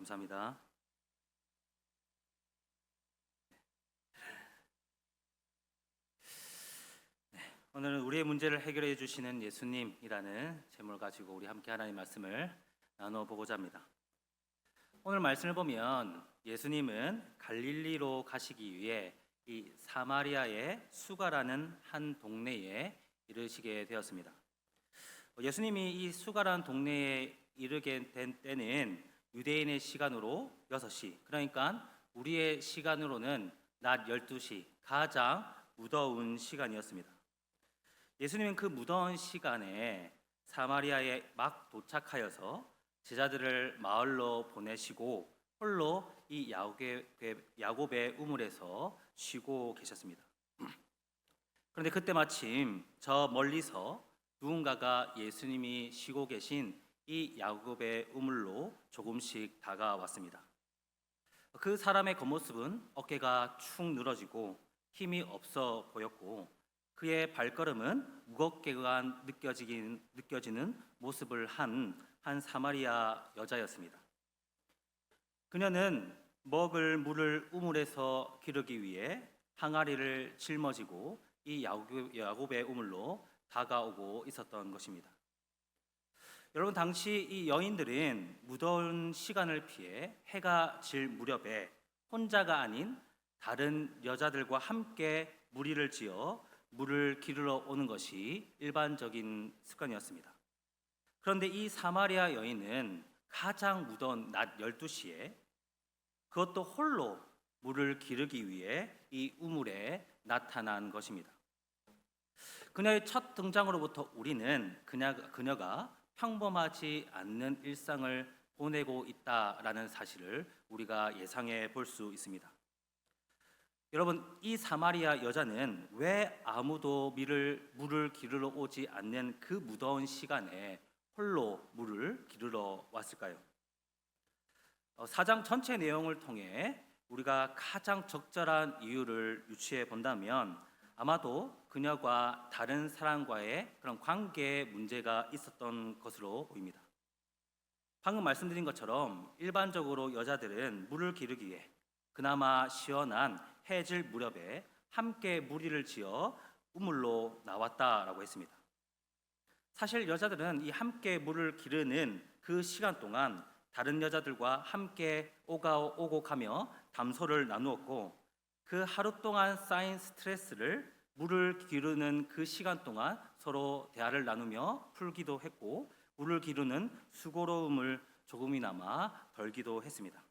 감사합니다. 오늘은 우리의 문제를 해결해 주시는 예수님이라는 제목을 가지고 우리 함께 하나님 말씀을 나누어 보고자 합니다. 오늘 말씀을 보면 예수님은 갈릴리로 가시기 위해 이 사마리아의 수가라는 한 동네에 이르시게 되었습니다. 예수님이 이 수가라는 동네에 이르게 된 때는 유대인의 시간으로 6시, 그러니까 우리의 시간으로는 낮 12시, 가장 무더운 시간이었습니다. 예수님은 그 무더운 시간에 사마리아에 막 도착하여서 제자들을 마을로 보내시고 홀로 이 야곱의 우물에서 쉬고 계셨습니다. 그런데 그때 마침 저 멀리서 누군가가 예수님이 쉬고 계신 이 야곱의 우물로 조금씩 다가왔습니다. 그 사람의 겉모습은 어깨가 축 늘어지고 힘이 없어 보였고 그의 발걸음은 무겁게만 느껴지는 모습을 한 사마리아 여자였습니다. 그녀는 먹을 물을 우물에서 기르기 위해 항아리를 짊어지고 이 야곱의 우물로 다가오고 있었던 것입니다. 여러분, 당시 이 여인들은 무더운 시간을 피해 해가 질 무렵에 혼자가 아닌 다른 여자들과 함께 무리를 지어 물을 기르러 오는 것이 일반적인 습관이었습니다. 그런데 이 사마리아 여인은 가장 무더운 낮 12시에 그것도 홀로 물을 기르기 위해 이 우물에 나타난 것입니다. 그녀의 첫 등장으로부터 우리는 그녀가 평범하지 않는 일상을 보내고 있다라는 사실을 우리가 예상해 볼 수 있습니다. 여러분, 이 사마리아 여자는 왜 아무도 물을 기르러 오지 않는 그 무더운 시간에 홀로 물을 기르러 왔을까요? 4장 전체 내용을 통해 우리가 가장 적절한 이유를 유추해 본다면 아마도 그녀가 다른 사람과의 그런 관계에 문제가 있었던 것으로 보입니다. 방금 말씀드린 것처럼 일반적으로 여자들은 물을 기르기 위해 그나마 시원한 해질 무렵에 함께 무리를 지어 우물로 나왔다라고 했습니다. 사실 여자들은 이 함께 물을 기르는 그 시간 동안 다른 여자들과 함께 오고 가며 담소를 나누었고 그 하루 동안 쌓인 스트레스를 물을 기르는 그 시간 동안 서로 대화를 나누며 풀기도 했고 물을 기르는 수고로움을 조금이나마 덜기도 했습니다.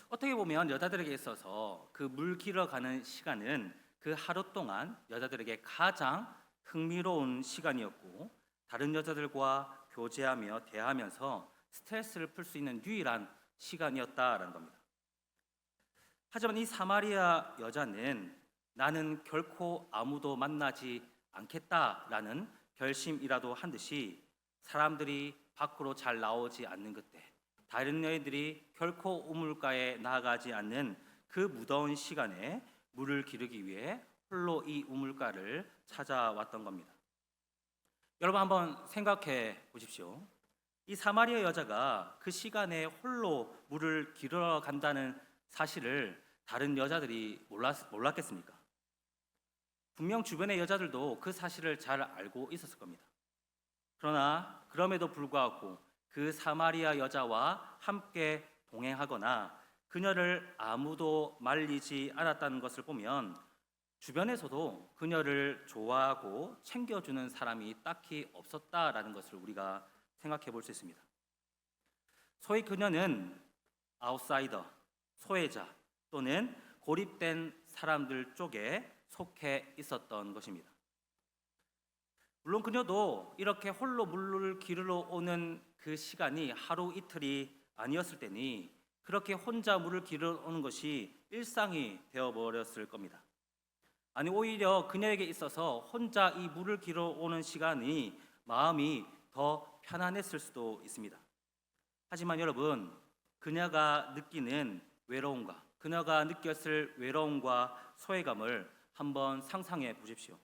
어떻게 보면 여자들에게 있어서 그 물 기르러 가는 시간은 그 하루 동안 여자들에게 가장 흥미로운 시간이었고 다른 여자들과 교제하며 대화하면서 스트레스를 풀 수 있는 유일한 시간이었다라는 겁니다. 하지만 이 사마리아 여자는 나는 결코 아무도 만나지 않겠다라는 결심이라도 한 듯이 사람들이 밖으로 잘 나오지 않는 그때 다른 여인들이 결코 우물가에 나아가지 않는 그 무더운 시간에 물을 기르기 위해 홀로 이 우물가를 찾아왔던 겁니다. 여러분, 한번 생각해 보십시오. 이 사마리아 여자가 그 시간에 홀로 물을 기르러 간다는 사실을 다른 여자들이 몰랐겠습니까? 분명 주변의 여자들도 그 사실을 잘 알고 있었을 겁니다. 그러나 그럼에도 불구하고 그 사마리아 여자와 함께 동행하거나 그녀를 아무도 말리지 않았다는 것을 보면 주변에서도 그녀를 좋아하고 챙겨주는 사람이 딱히 없었다라는 것을 우리가 생각해 볼 수 있습니다. 소위 그녀는 아웃사이더, 소외자 또는 고립된 사람들 쪽에 속해 있었던 것입니다. 물론 그녀도 이렇게 홀로 물을 기르러 오는 그 시간이 하루 이틀이 아니었을 테니 그렇게 혼자 물을 기르러 오는 것이 일상이 되어버렸을 겁니다. 아니, 오히려 그녀에게 있어서 혼자 이 물을 기르러 오는 시간이 마음이 더 편안했을 수도 있습니다. 하지만 여러분, 그녀가 느끼는 외로움과 그녀가 느꼈을 외로움과 소외감을 한번 상상해 보십시오.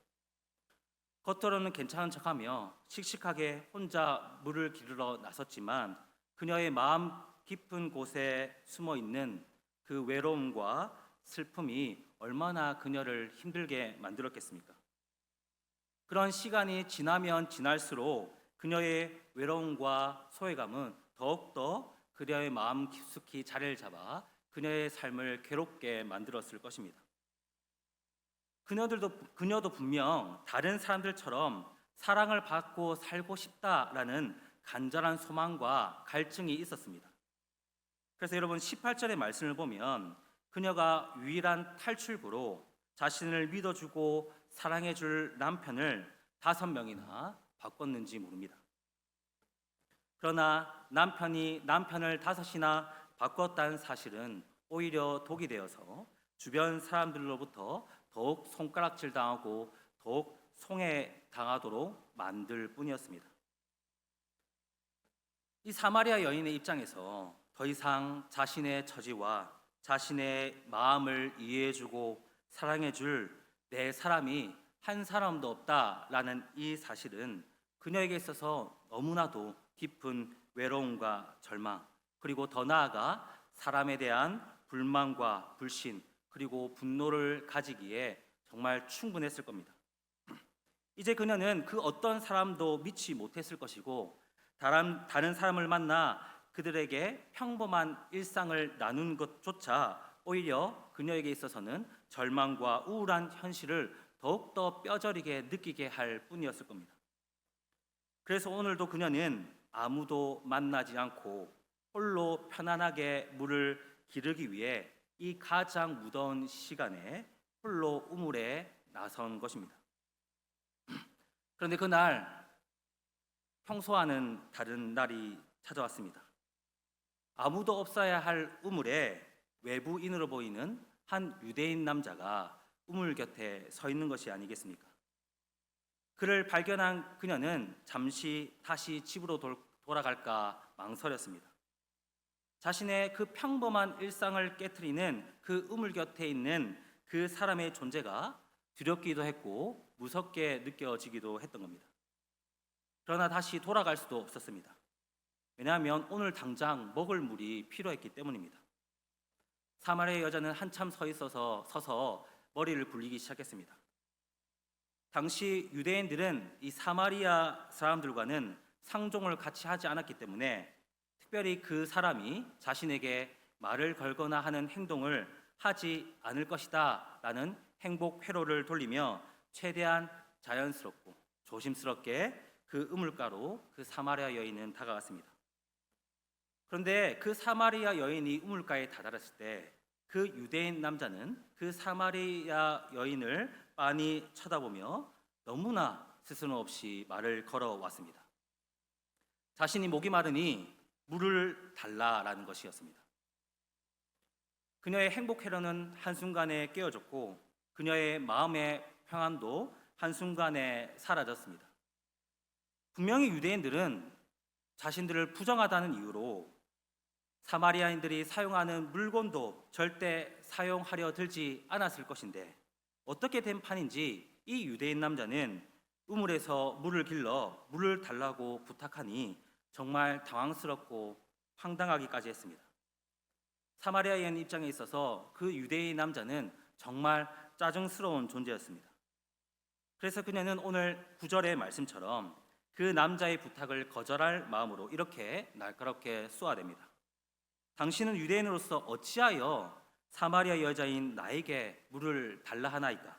겉으로는 괜찮은 척하며 씩씩하게 혼자 물을 기르러 나섰지만 그녀의 마음 깊은 곳에 숨어 있는 그 외로움과 슬픔이 얼마나 그녀를 힘들게 만들었겠습니까? 그런 시간이 지나면 지날수록 그녀의 외로움과 소외감은 더욱더 그녀의 마음 깊숙이 자리를 잡아 그녀의 삶을 괴롭게 만들었을 것입니다. 그녀도 분명 다른 사람들처럼 사랑을 받고 살고 싶다라는 간절한 소망과 갈증이 있었습니다. 그래서 여러분 18절의 말씀을 보면 그녀가 유일한 탈출구로 자신을 믿어주고 사랑해줄 남편을 5명이나 바꿨는지 모릅니다. 그러나 남편이 남편을 5이나 바꿨다는 사실은 오히려 독이 되어서 주변 사람들로부터 더욱 손가락질 당하고 더욱 송해당하도록 만들 뿐이었습니다. 이 사마리아 여인의 입장에서 더 이상 자신의 처지와 자신의 마음을 이해해주고 사랑해줄 내 사람이 한 사람도 없다라는 이 사실은 그녀에게 있어서 너무나도 깊은 외로움과 절망, 그리고 더 나아가 사람에 대한 불만과 불신, 그리고 분노를 가지기에 정말 충분했을 겁니다. 이제 그녀는 그 어떤 사람도 믿지 못했을 것이고 다른 사람을 만나 그들에게 평범한 일상을 나눈 것조차 오히려 그녀에게 있어서는 절망과 우울한 현실을 더욱더 뼈저리게 느끼게 할 뿐이었을 겁니다. 그래서 오늘도 그녀는 아무도 만나지 않고 홀로 편안하게 물을 기르기 위해 이 가장 무더운 시간에 홀로 우물에 나선 것입니다. 그런데 그날 평소와는 다른 날이 찾아왔습니다. 아무도 없어야 할 우물에 외부인으로 보이는 한 유대인 남자가 우물 곁에 서 있는 것이 아니겠습니까? 그를 발견한 그녀는 잠시 다시 집으로 돌아갈까 망설였습니다. 자신의 그 평범한 일상을 깨트리는 그 우물 곁에 있는 그 사람의 존재가 두렵기도 했고 무섭게 느껴지기도 했던 겁니다. 그러나 다시 돌아갈 수도 없었습니다. 왜냐하면 오늘 당장 먹을 물이 필요했기 때문입니다. 사마리아 여자는 한참 서서 머리를 굴리기 시작했습니다. 당시 유대인들은 이 사마리아 사람들과는 상종을 같이 하지 않았기 때문에 특별히 그 사람이 자신에게 말을 걸거나 하는 행동을 하지 않을 것이다 라는 행복 회로를 돌리며 최대한 자연스럽고 조심스럽게 그 우물가로 그 사마리아 여인은 다가갔습니다. 그런데 그 사마리아 여인이 우물가에 다다랐을 때 그 유대인 남자는 그 사마리아 여인을 빤히 쳐다보며 너무나 스스럼 없이 말을 걸어왔습니다. 자신이 목이 마르니 물을 달라라는 것이었습니다. 그녀의 행복 회로는 한순간에 깨어졌고 그녀의 마음의 평안도 한순간에 사라졌습니다. 분명히 유대인들은 자신들을 부정하다는 이유로 사마리아인들이 사용하는 물건도 절대 사용하려 들지 않았을 것인데 어떻게 된 판인지 이 유대인 남자는 우물에서 물을 길러 물을 달라고 부탁하니 정말 당황스럽고 황당하기까지 했습니다. 사마리아인 입장에 있어서 그 유대인 남자는 정말 짜증스러운 존재였습니다. 그래서 그녀는 오늘 9절의 말씀처럼 그 남자의 부탁을 거절할 마음으로 이렇게 날카롭게 쏘아댑니다. 당신은 유대인으로서 어찌하여 사마리아 여자인 나에게 물을 달라 하나이까?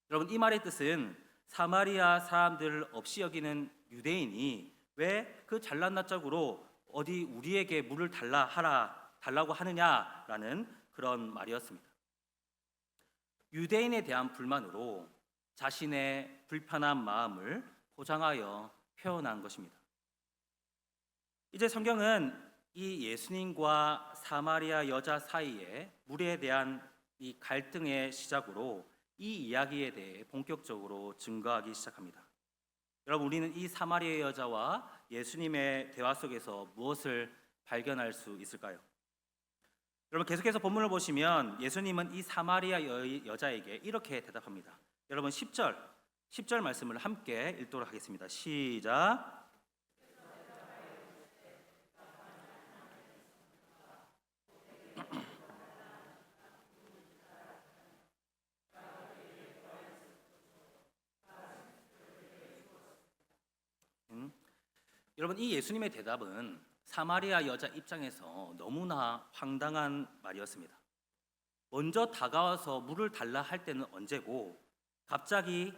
여러분, 이 말의 뜻은 사마리아 사람들을 없이 여기는 유대인이 왜 그 잘난 낯짝으로 어디 우리에게 물을 달라고 하느냐라는 그런 말이었습니다. 유대인에 대한 불만으로 자신의 불편한 마음을 포장하여 표현한 것입니다. 이제 성경은 이 예수님과 사마리아 여자 사이에 물에 대한 이 갈등의 시작으로 이 이야기에 대해 본격적으로 증거하기 시작합니다. 여러분, 우리는 이 사마리아 여자와 예수님의 대화 속에서 무엇을 발견할 수 있을까요? 여러분, 계속해서 본문을 보시면 예수님은 이 사마리아 여자에게 이렇게 대답합니다. 여러분, 10절 말씀을 함께 읽도록 하겠습니다. 시작. 여러분, 이 예수님의 대답은 사마리아 여자 입장에서 너무나 황당한 말이었습니다. 먼저 다가와서 물을 달라 할 때는 언제고, 갑자기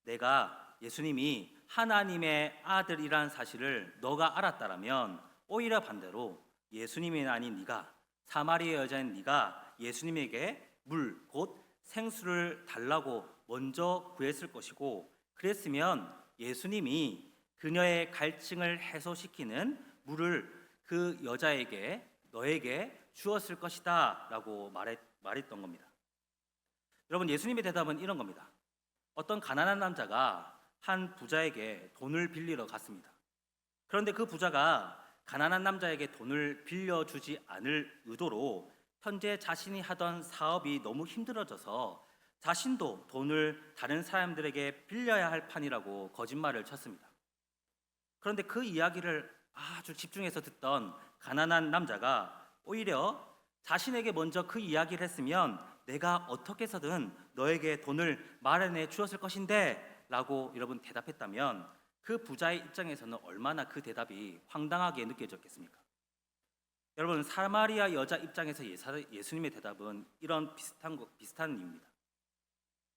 내가 예수님이 하나님의 아들이란 사실을 너가 알았다라면, 오히려 반대로 예수님이 아닌 네가, 사마리아 여자인 네가 예수님에게 물, 곧 생수를 달라고 먼저 구했을 것이고, 그랬으면 예수님이 그녀의 갈증을 해소시키는 물을 그 여자에게, 너에게 주었을 것이다 라고 말했던 겁니다. 여러분, 예수님의 대답은 이런 겁니다. 어떤 가난한 남자가 한 부자에게 돈을 빌리러 갔습니다. 그런데 그 부자가 가난한 남자에게 돈을 빌려주지 않을 의도로 현재 자신이 하던 사업이 너무 힘들어져서 자신도 돈을 다른 사람들에게 빌려야 할 판이라고 거짓말을 쳤습니다. 그런데 그 이야기를 아주 집중해서 듣던 가난한 남자가 오히려 자신에게 먼저 그 이야기를 했으면 내가 어떻게 해서든 너에게 돈을 마련해 주었을 것인데 라고 여러분 대답했다면, 그 부자의 입장에서는 얼마나 그 대답이 황당하게 느껴졌겠습니까? 여러분, 사마리아 여자 입장에서 예수님의 대답은 이런 비슷한 이유입니다.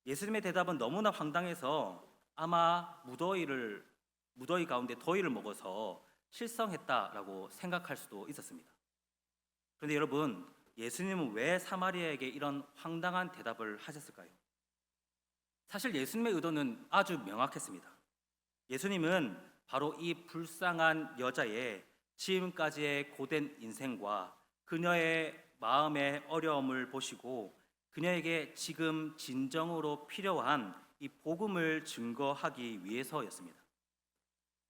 예수님의 대답은 너무나 황당해서 아마 무더위 가운데 더위를 먹어서 실성했다라고 생각할 수도 있었습니다. 그런데 여러분, 예수님은 왜 사마리아에게 이런 황당한 대답을 하셨을까요? 사실 예수님의 의도는 아주 명확했습니다. 예수님은 바로 이 불쌍한 여자의 지금까지의 고된 인생과 그녀의 마음의 어려움을 보시고 그녀에게 지금 진정으로 필요한 이 복음을 증거하기 위해서였습니다.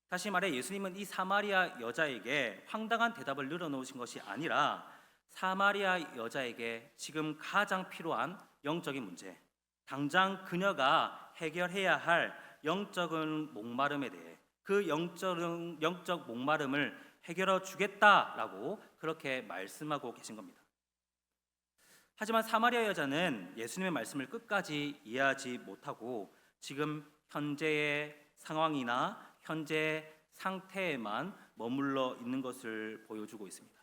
다시 말해 예수님은 이 사마리아 여자에게 황당한 대답을 늘어놓으신 것이 아니라 사마리아 여자에게 지금 가장 필요한 영적인 문제, 당장 그녀가 해결해야 할 영적인 목마름에 대해 그 영적 목마름을 해결해 주겠다라고 그렇게 말씀하고 계신 겁니다. 하지만 사마리아 여자는 예수님의 말씀을 끝까지 이해하지 못하고 지금 현재의 상황이나 현재 상태에만 머물러 있는 것을 보여주고 있습니다.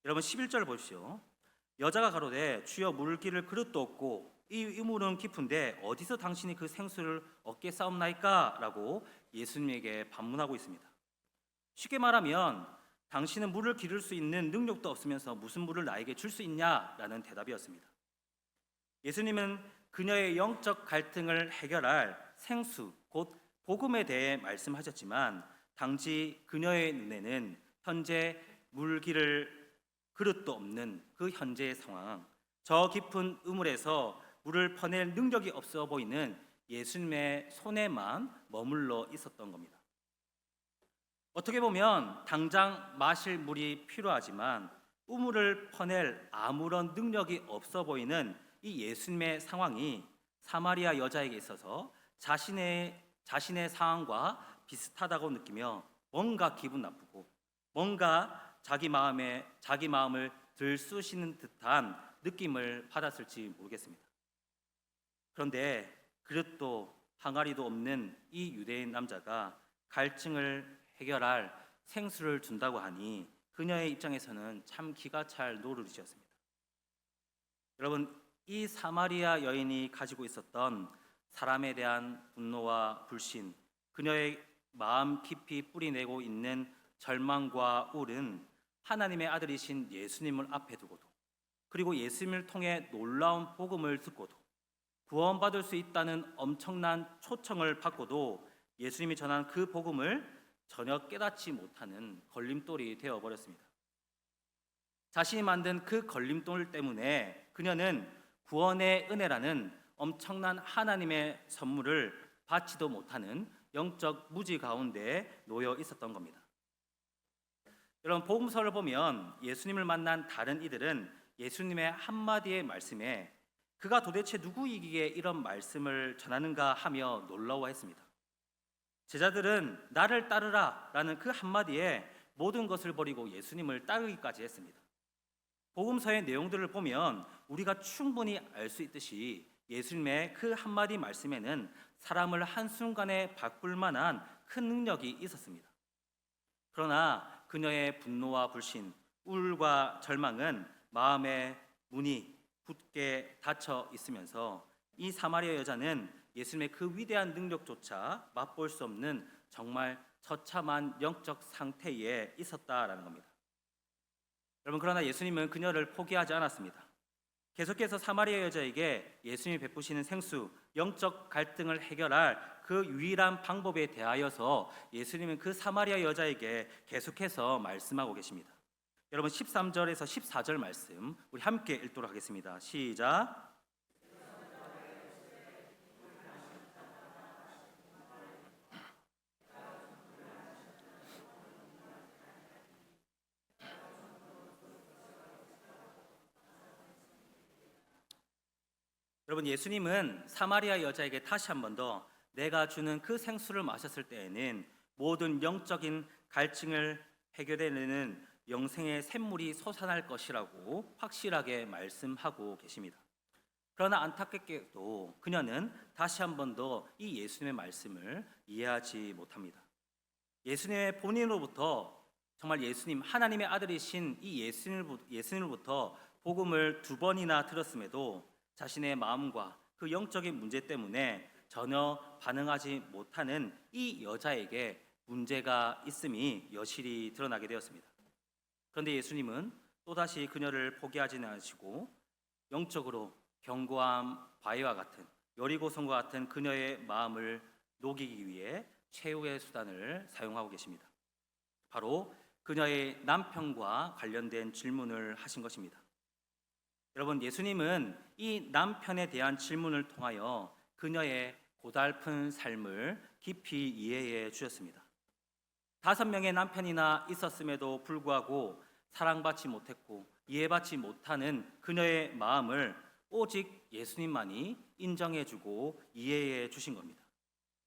여러분 11절 보십시오. 여자가 가로되 주여 물을 기를 그릇도 없고 이 우물은 깊은데 어디서 당신이 그 생수를 얻게 싸움나이까? 라고 예수님에게 반문하고 있습니다. 쉽게 말하면 당신은 물을 기를 수 있는 능력도 없으면서 무슨 물을 나에게 줄 수 있냐라는 대답이었습니다. 예수님은 그녀의 영적 갈등을 해결할 생수, 곧 복음에 대해 말씀하셨지만 당시 그녀의 눈에는 현재 물 기를 그릇도 없는 그 현재의 상황, 저 깊은 우물에서 물을 퍼낼 능력이 없어 보이는 예수님의 손에만 머물러 있었던 겁니다. 어떻게 보면 당장 마실 물이 필요하지만 우물을 퍼낼 아무런 능력이 없어 보이는 이 예수님의 상황이 사마리아 여자에게 있어서 자신의 상황과 비슷하다고 느끼며 뭔가 기분 나쁘고 뭔가 자기 마음을 들쑤시는 듯한 느낌을 받았을지 모르겠습니다. 그런데 그릇도 항아리도 없는 이 유대인 남자가 갈증을 해결할 생수를 준다고 하니 그녀의 입장에서는 참 기가 찰 노릇이었습니다. 여러분, 이 사마리아 여인이 가지고 있었던 사람에 대한 분노와 불신, 그녀의 마음 깊이 뿌리내고 있는 절망과 울은 하나님의 아들이신 예수님을 앞에 두고도, 그리고 예수님을 통해 놀라운 복음을 듣고도 구원받을 수 있다는 엄청난 초청을 받고도 예수님이 전한 그 복음을 전혀 깨닫지 못하는 걸림돌이 되어버렸습니다. 자신이 만든 그 걸림돌 때문에 그녀는 구원의 은혜라는 엄청난 하나님의 선물을 받지도 못하는 영적 무지 가운데 놓여 있었던 겁니다. 여러분, 복음서를 보면 예수님을 만난 다른 이들은 예수님의 한마디의 말씀에 그가 도대체 누구이기에 이런 말씀을 전하는가 하며 놀라워했습니다. 제자들은 나를 따르라 라는 그 한마디에 모든 것을 버리고 예수님을 따르기까지 했습니다. 복음서의 내용들을 보면 우리가 충분히 알 수 있듯이 예수님의 그 한마디 말씀에는 사람을 한순간에 바꿀 만한 큰 능력이 있었습니다. 그러나 그녀의 분노와 불신, 우울과 절망은 마음의 문이 굳게 닫혀 있으면서 이 사마리아 여자는 예수님의 그 위대한 능력조차 맛볼 수 없는 정말 처참한 영적 상태에 있었다라는 겁니다. 여러분, 그러나 예수님은 그녀를 포기하지 않았습니다. 계속해서 사마리아 여자에게 예수님이 베푸시는 생수, 영적 갈등을 해결할 그 유일한 방법에 대하여서 예수님은 그 사마리아 여자에게 계속해서 말씀하고 계십니다. 여러분, 13절에서 14절 말씀 우리 함께 읽도록 하겠습니다. 시작. 여러분, 예수님은 사마리아 여자에게 다시 한 번 더 내가 주는 그 생수를 마셨을 때에는 모든 영적인 갈증을 해결해내는 영생의 샘물이 솟아날 것이라고 확실하게 말씀하고 계십니다. 그러나 안타깝게도 그녀는 다시 한 번 더 이 예수님의 말씀을 이해하지 못합니다. 예수님의 본인으로부터 정말 예수님 하나님의 아들이신 이 예수님으로부터 복음을 2번이나 들었음에도 자신의 마음과 그 영적인 문제 때문에 전혀 반응하지 못하는 이 여자에게 문제가 있음이 여실히 드러나게 되었습니다. 그런데 예수님은 또다시 그녀를 포기하지는 않으시고 영적으로 견고한 바위와 같은 여리고성과 같은 그녀의 마음을 녹이기 위해 최후의 수단을 사용하고 계십니다. 바로 그녀의 남편과 관련된 질문을 하신 것입니다. 여러분, 예수님은 이 남편에 대한 질문을 통하여 그녀의 고달픈 삶을 깊이 이해해 주셨습니다. 5명의 남편이나 있었음에도 불구하고 사랑받지 못했고 이해받지 못하는 그녀의 마음을 오직 예수님만이 인정해주고 이해해 주신 겁니다.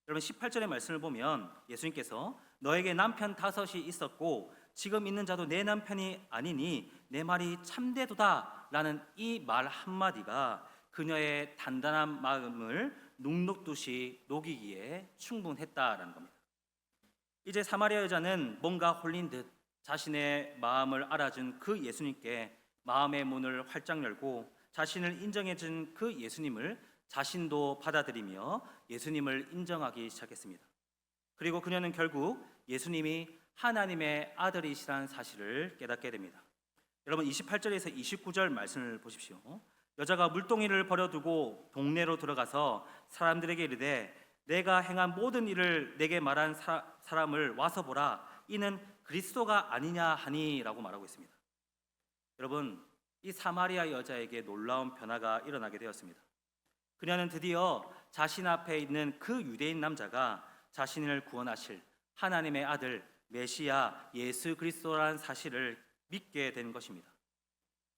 여러분, 18절의 말씀을 보면 예수님께서 너에게 남편 5이 있었고 지금 있는 자도 내 남편이 아니니 내 말이 참되도다 라는 이 말 한마디가 그녀의 단단한 마음을 눅눅듯이 녹이기에 충분했다라는 겁니다. 이제 사마리아 여자는 뭔가 홀린 듯 자신의 마음을 알아준 그 예수님께 마음의 문을 활짝 열고 자신을 인정해준 그 예수님을 자신도 받아들이며 예수님을 인정하기 시작했습니다. 그리고 그녀는 결국 예수님이 하나님의 아들이시라는 사실을 깨닫게 됩니다. 여러분, 28절에서 29절 말씀을 보십시오. 여자가 물동이를 버려두고 동네로 들어가서 사람들에게 이르되 내가 행한 모든 일을 내게 말한 사람을 와서 보라, 이는 그리스도가 아니냐 하니라고 말하고 있습니다. 여러분, 이 사마리아 여자에게 놀라운 변화가 일어나게 되었습니다. 그녀는 드디어 자신 앞에 있는 그 유대인 남자가 자신을 구원하실 하나님의 아들 메시아 예수 그리스도라는 사실을 믿게 된 것입니다.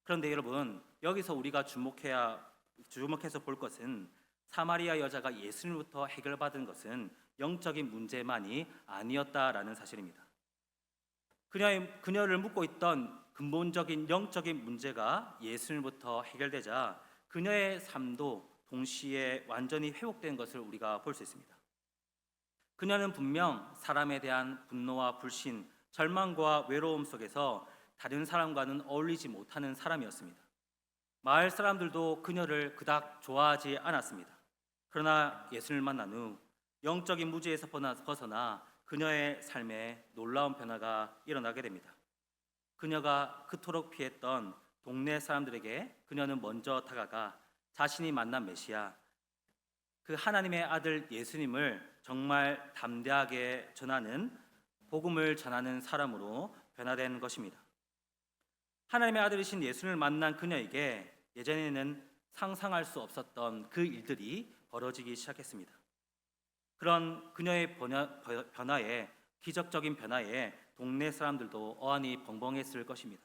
그런데 여러분, 여기서 우리가 주목해서 볼 것은 사마리아 여자가 예수님부터 해결받은 것은 영적인 문제만이 아니었다라는 사실입니다. 그녀를 묶고 있던 근본적인 영적인 문제가 예수님부터 해결되자 그녀의 삶도 동시에 완전히 회복된 것을 우리가 볼 수 있습니다. 그녀는 분명 사람에 대한 분노와 불신, 절망과 외로움 속에서 다른 사람과는 어울리지 못하는 사람이었습니다. 마을 사람들도 그녀를 그닥 좋아하지 않았습니다. 그러나 예수님을 만난 후 영적인 무지에서 벗어나 그녀의 삶에 놀라운 변화가 일어나게 됩니다. 그녀가 그토록 피했던 동네 사람들에게 그녀는 먼저 다가가 자신이 만난 메시아, 그 하나님의 아들 예수님을 정말 담대하게 복음을 전하는 사람으로 변화된 것입니다. 하나님의 아들이신 예수님을 만난 그녀에게 예전에는 상상할 수 없었던 그 일들이 벌어지기 시작했습니다. 그런 그녀의 변화에, 기적적인 변화에 동네 사람들도 어안이 벙벙했을 것입니다.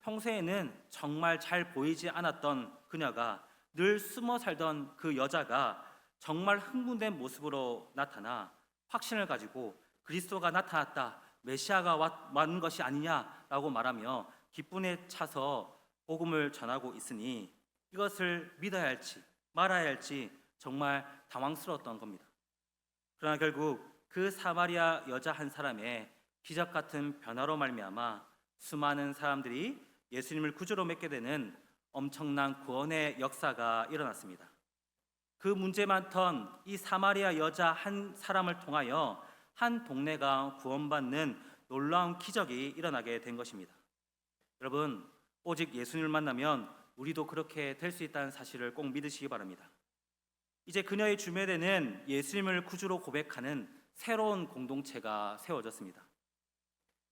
평소에는 정말 잘 보이지 않았던 그녀가 늘 숨어 살던 그 여자가 정말 흥분된 모습으로 나타나 확신을 가지고 그리스도가 나타났다, 메시아가 왔는 것이 아니냐라고 말하며 기쁨에 차서 복음을 전하고 있으니 이것을 믿어야 할지 말아야 할지 정말 당황스러웠던 겁니다. 그러나 결국 그 사마리아 여자 한 사람의 기적 같은 변화로 말미암아 수많은 사람들이 예수님을 구주로 믿게 되는 엄청난 구원의 역사가 일어났습니다. 그 문제 많던 이 사마리아 여자 한 사람을 통하여 한 동네가 구원받는 놀라운 기적이 일어나게 된 것입니다. 여러분, 오직 예수님을 만나면 우리도 그렇게 될 수 있다는 사실을 꼭 믿으시기 바랍니다. 이제 그녀의 주변에는 예수님을 구주로 고백하는 새로운 공동체가 세워졌습니다.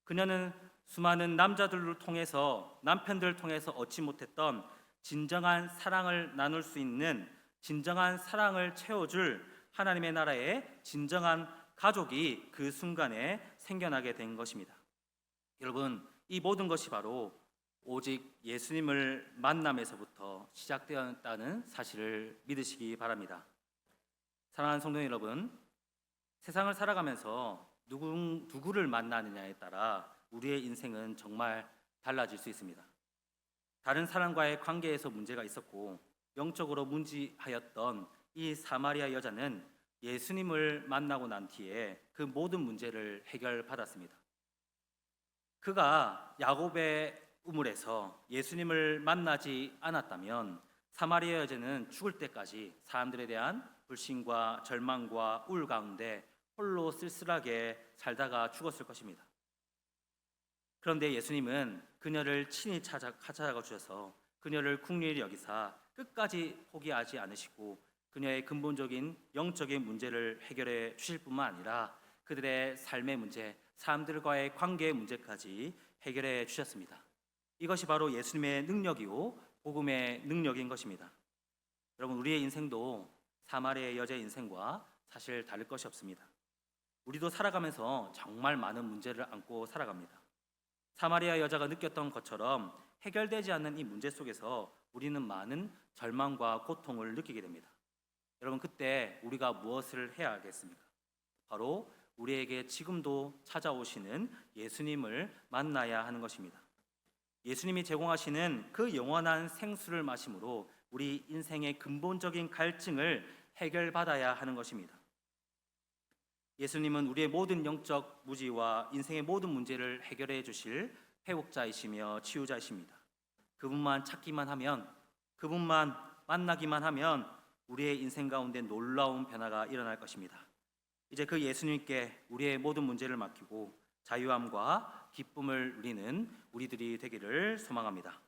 그녀는 수많은 남자들을 통해서, 남편들을 통해서 얻지 못했던 진정한 사랑을 나눌 수 있는, 진정한 사랑을 채워줄 하나님의 나라의 진정한 가족이 그 순간에 생겨나게 된 것입니다. 여러분, 이 모든 것이 바로 오직 예수님을 만남에서부터 시작되었다는 사실을 믿으시기 바랍니다. 사랑하는 성도 여러분, 세상을 살아가면서 누구를 만나느냐에 따라 우리의 인생은 정말 달라질 수 있습니다. 다른 사람과의 관계에서 문제가 있었고 영적으로 문제하였던 이 사마리아 여자는 예수님을 만나고 난 뒤에 그 모든 문제를 해결받았습니다. 그가 야곱의 우물에서 예수님을 만나지 않았다면 사마리아 여자는 죽을 때까지 사람들에 대한 불신과 절망과 우울 가운데 홀로 쓸쓸하게 살다가 죽었을 것입니다. 그런데 예수님은 그녀를 친히 찾아가 주셔서 그녀를 긍휼히 여기사 끝까지 포기하지 않으시고 그녀의 근본적인 영적인 문제를 해결해 주실 뿐만 아니라 그들의 삶의 문제, 사람들과의 관계의 문제까지 해결해 주셨습니다. 이것이 바로 예수님의 능력이요 복음의 능력인 것입니다. 여러분, 우리의 인생도 사마리아 여자의 인생과 사실 다를 것이 없습니다. 우리도 살아가면서 정말 많은 문제를 안고 살아갑니다. 사마리아 여자가 느꼈던 것처럼 해결되지 않는 이 문제 속에서 우리는 많은 절망과 고통을 느끼게 됩니다. 여러분, 그때 우리가 무엇을 해야 하겠습니까? 바로 우리에게 지금도 찾아오시는 예수님을 만나야 하는 것입니다. 예수님이 제공하시는 그 영원한 생수를 마심으로 우리 인생의 근본적인 갈증을 해결받아야 하는 것입니다. 예수님은 우리의 모든 영적 무지와 인생의 모든 문제를 해결해 주실 회복자이시며 치유자이십니다. 그분만 찾기만 하면, 그분만 만나기만 하면 우리의 인생 가운데 놀라운 변화가 일어날 것입니다. 이제 그 예수님께 우리의 모든 문제를 맡기고 자유함과 기쁨을 누리는 우리들이 되기를 소망합니다.